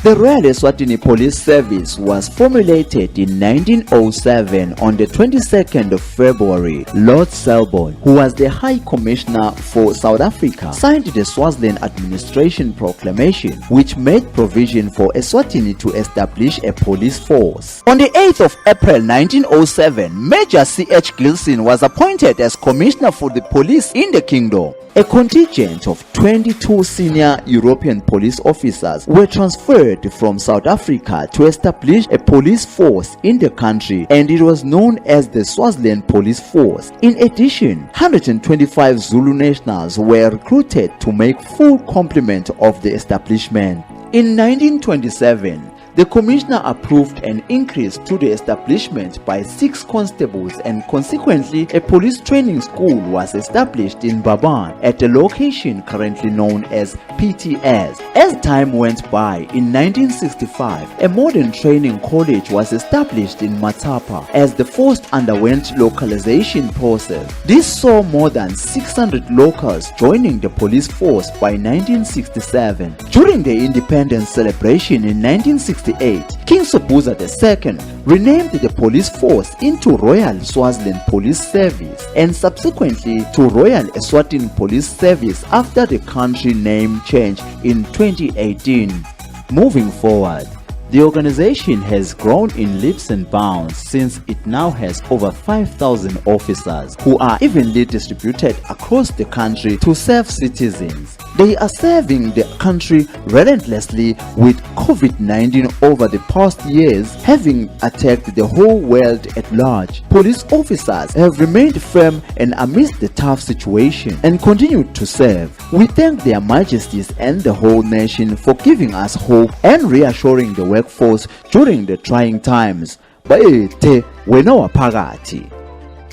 The Royal Eswatini Police Service was formulated in 1907 on the 22nd of February. Lord Selborne, who was the High Commissioner for South Africa, signed the Swaziland Administration Proclamation, which made provision for Eswatini to establish a police force. On the 8th of April 1907, Major C.H. Gilson was appointed as Commissioner for the Police in the Kingdom. A contingent of 22 senior European police officers were transferred from South Africa to establish a police force in the country, and it was known as the Swaziland Police Force. In addition, 125 Zulu nationals were recruited to make full complement of the establishment. In 1927, the Commissioner approved an increase to the establishment by 6 constables, and consequently a police training school was established in Baban at a location currently known as PTS. As time went by, in 1965, a modern training college was established in Matapa as the force underwent localization process. This saw more than 600 locals joining the police force by 1967. During the independence celebration in 1968, King Sobhuza II renamed the police force into Royal Swaziland Police Service and subsequently to Royal Eswatini Police Service after the country name change in 2018. Moving forward, the organization has grown in leaps and bounds since it now has over 5,000 officers who are evenly distributed across the country to serve citizens. They are serving the country relentlessly, with COVID-19 over the past years having attacked the whole world at large. Police officers have remained firm and amidst the tough situation and continued to serve. We thank their majesties and the whole nation for giving us hope and reassuring the workforce during the trying times.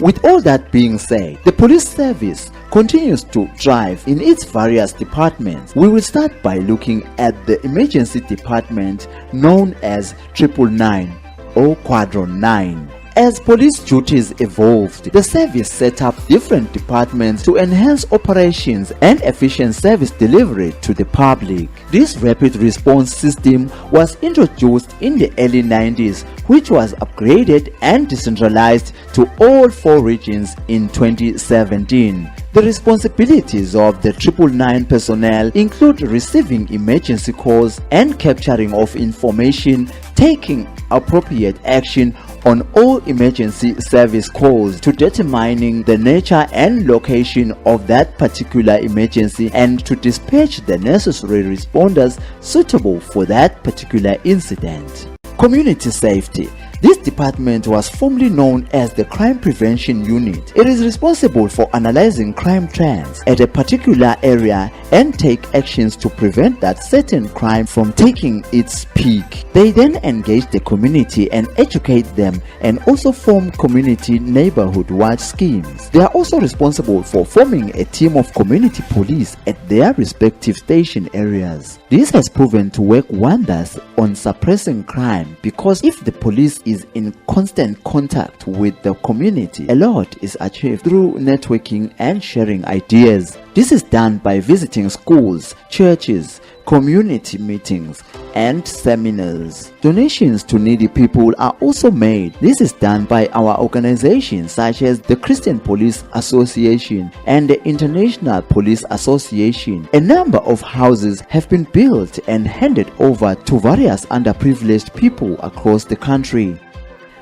With all that being said, the police service continues to thrive in its various departments. We will start by looking at the emergency department known as 999 or Quadron 9. As police duties evolved, the service set up different departments to enhance operations and efficient service delivery to the public. This rapid response system was introduced in the early 90s, which was upgraded and decentralized to all 4 regions in 2017. The responsibilities of the 999 personnel include receiving emergency calls and capturing of information, taking appropriate action on all emergency service calls to determining the nature and location of that particular emergency, and to dispatch the necessary responders suitable for that particular incident. Community safety. This department was formerly known as the Crime Prevention Unit. It is responsible for analyzing crime trends at a particular area and take actions to prevent that certain crime from taking its peak. They then engage the community and educate them, and also form community neighborhood watch schemes. They are also responsible for forming a team of community police at their respective station areas. This has proven to work wonders on suppressing crime, because if the police is in constant contact with the community, a lot is achieved through networking and sharing ideas. This is done by visiting schools, churches, community meetings, and seminars. Donations to needy people are also made. This is done by our organizations such as the Christian Police Association and the International Police Association. A number of houses have been built and handed over to various underprivileged people across the country.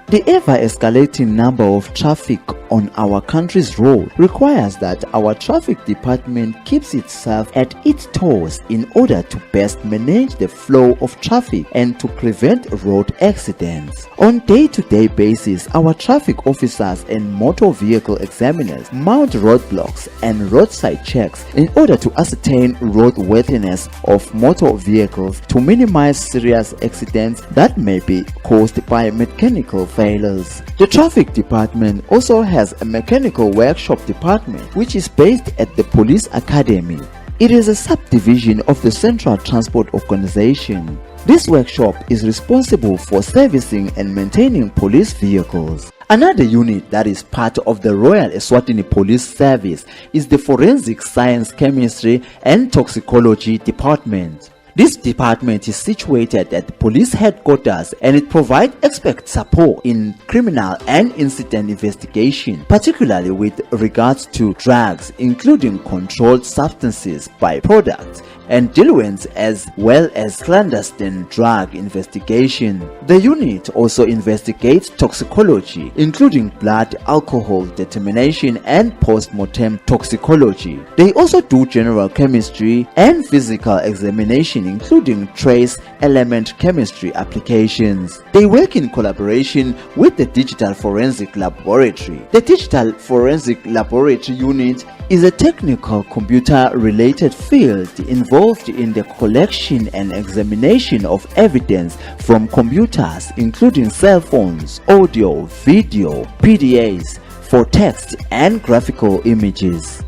The ever-escalating number of traffic on our country's road requires that our traffic department keeps itself at its toes in order to best manage the flow of traffic and to prevent road accidents. On day-to-day basis, our traffic officers and motor vehicle examiners mount roadblocks and roadside checks in order to ascertain roadworthiness of motor vehicles to minimize serious accidents that may be caused by mechanical failures. The traffic department also has a mechanical workshop department which is based at the Police Academy. It is a subdivision of the Central Transport Organization. This workshop is responsible for servicing and maintaining police vehicles. Another unit that is part of the Royal Eswatini Police Service is the Forensic Science, Chemistry and Toxicology Department. This department is situated at the police headquarters and it provides expert support in criminal and incident investigation, particularly with regards to drugs, including controlled substances, byproducts, and diluents, as well as clandestine drug investigation. The unit also investigates toxicology, including blood alcohol determination and post-mortem toxicology. They also do general chemistry and physical examination, including trace element chemistry applications. They work in collaboration with the Digital Forensic Laboratory. The Digital Forensic Laboratory unit is a technical computer-related field involved in the collection and examination of evidence from computers, including cell phones, audio, video, PDAs, for text and graphical images.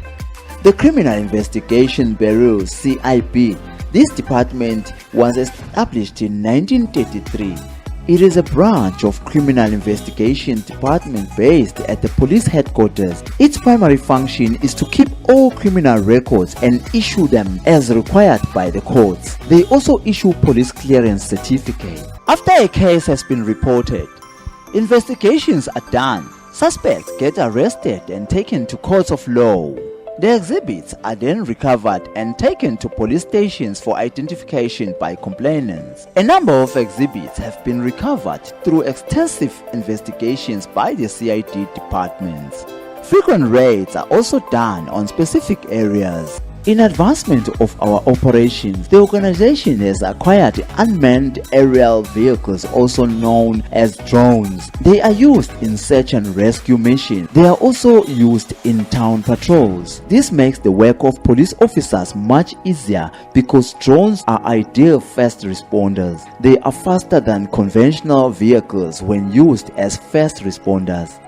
The Criminal Investigation Bureau (CIB). This department was established in 1933. It is a branch of criminal investigation department based at the police headquarters. Its primary function is to keep all criminal records and issue them as required by the courts. They also issue police clearance certificate. After a case has been reported, investigations are done. Suspects get arrested and taken to courts of law. The exhibits are then recovered and taken to police stations for identification by complainants. A number of exhibits have been recovered through extensive investigations by the CID departments. Frequent raids are also done on specific areas. In advancement of our operations, the organization has acquired unmanned aerial vehicles, also known as drones. They are used in search and rescue missions. They are also used in town patrols. This makes the work of police officers much easier because drones are ideal first responders. They are faster than conventional vehicles when used as first responders.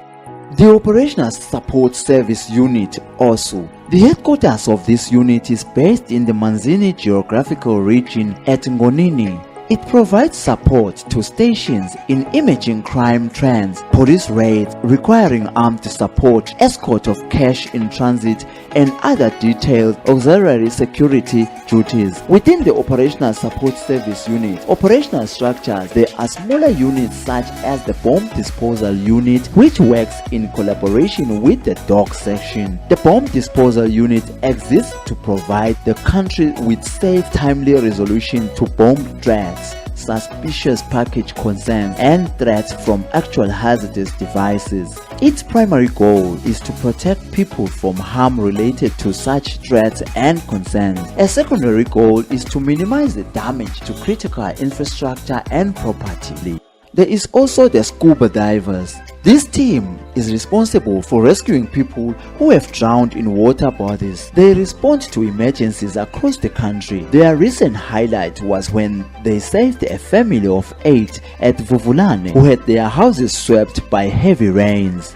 The Operational Support Service Unit also. The headquarters of this unit is based in the Manzini geographical region at Ngonini. It provides support to stations in imaging crime trends, police raids requiring armed support, escort of cash in transit, and other detailed auxiliary security duties. Within the Operational Support Service Unit, operational structures, there are smaller units such as the Bomb Disposal Unit, which works in collaboration with the DOC section. The Bomb Disposal Unit exists to provide the country with safe, timely resolution to bomb threats, suspicious package concerns, and threats from actual hazardous devices. Its primary goal is to protect people from harm related to such threats and concerns. A secondary goal is to minimize the damage to critical infrastructure and property. There is also the scuba divers. This team is responsible for rescuing people who have drowned in water bodies. They respond to emergencies across the country. Their recent highlight was when they saved a family of 8 at Vuvulane who had their houses swept by heavy rains.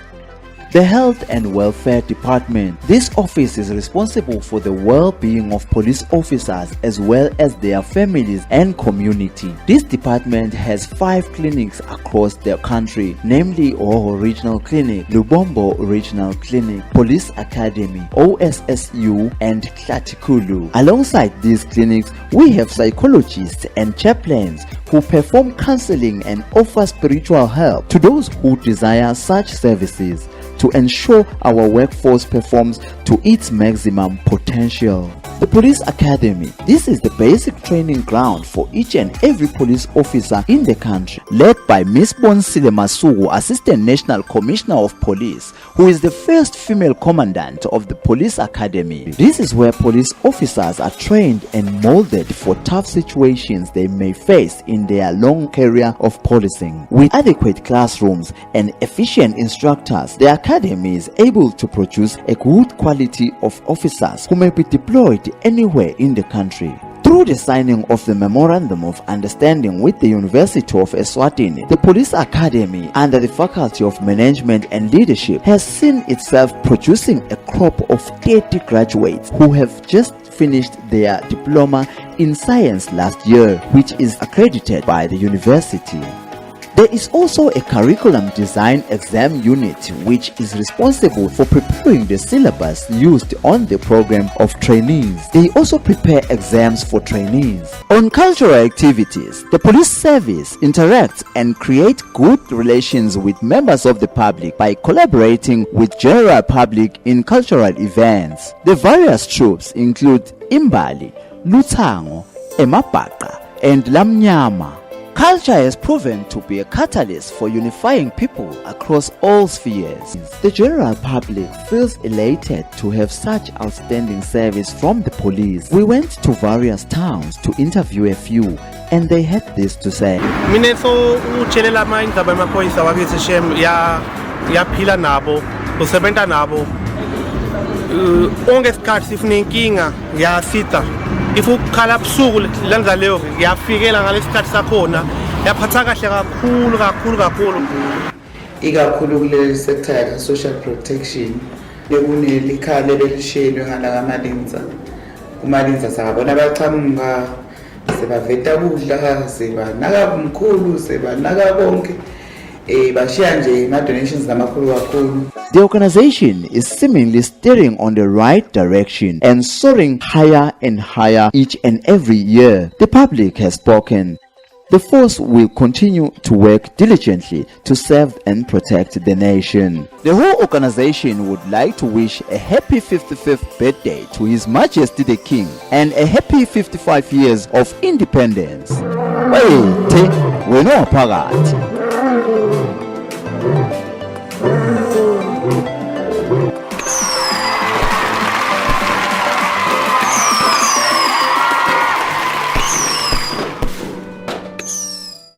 The Health and Welfare Department. This office is responsible for the well-being of police officers as well as their families and community. This department has 5 clinics across the country, namely Oho Regional Clinic, Lubombo Regional Clinic, Police Academy, OSSU, and Klatikulu. Alongside these clinics, we have psychologists and chaplains who perform counseling and offer spiritual help to those who desire such services, to ensure our workforce performs to its maximum potential. The Police Academy. This is the basic training ground for each and every police officer in the country, led by Ms. Bonsile Masuku, Assistant National Commissioner of Police, who is the first female commandant of the Police Academy. This is where police officers are trained and molded for tough situations they may face in their long career of policing. With adequate classrooms and efficient instructors, the Academy is able to produce a good quality of officers who may be deployed anywhere in the country. Through the signing of the Memorandum of Understanding with the University of Eswatini, the Police Academy under the Faculty of Management and Leadership has seen itself producing a crop of 30 graduates who have just finished their diploma in science last year, which is accredited by the university. There is also a curriculum design exam unit which is responsible for preparing the syllabus used on the program of trainees. They also prepare exams for trainees. On cultural activities, the police service interacts and creates good relations with members of the public by collaborating with general public in cultural events. The various troops include Imbali, Luthango, Emabhaqa, and Lamnyama. Culture has proven to be a catalyst for unifying people across all spheres. The general public feels elated to have such outstanding service from the police. We went to various towns to interview a few, and they had this to say. Mina so utshelela amandaba emaphoyisa wakithi shem yaphila nabo usebenza nabo onke isikhathi sifuna inkinga yasita if ukhala busuku lenza leyo yafikela ngalesikhathi sakhona yaphatha kahle kakhulu ikakhulu kule sector ya social protection bekunelikhale belishelwe ngalamalinza umalinza sabona baqhamuka sebaveta kudla sebanaka umkhulu sebanaka bonke bashiya nje ma donations namakhulu kakhulu. The organization is seemingly steering on the right direction and soaring higher and higher each and every year. The public has spoken. The force will continue to work diligently to serve and protect the nation. The whole organization would like to wish a happy 55th birthday to His Majesty the King and a happy 55 years of independence. Wait, we know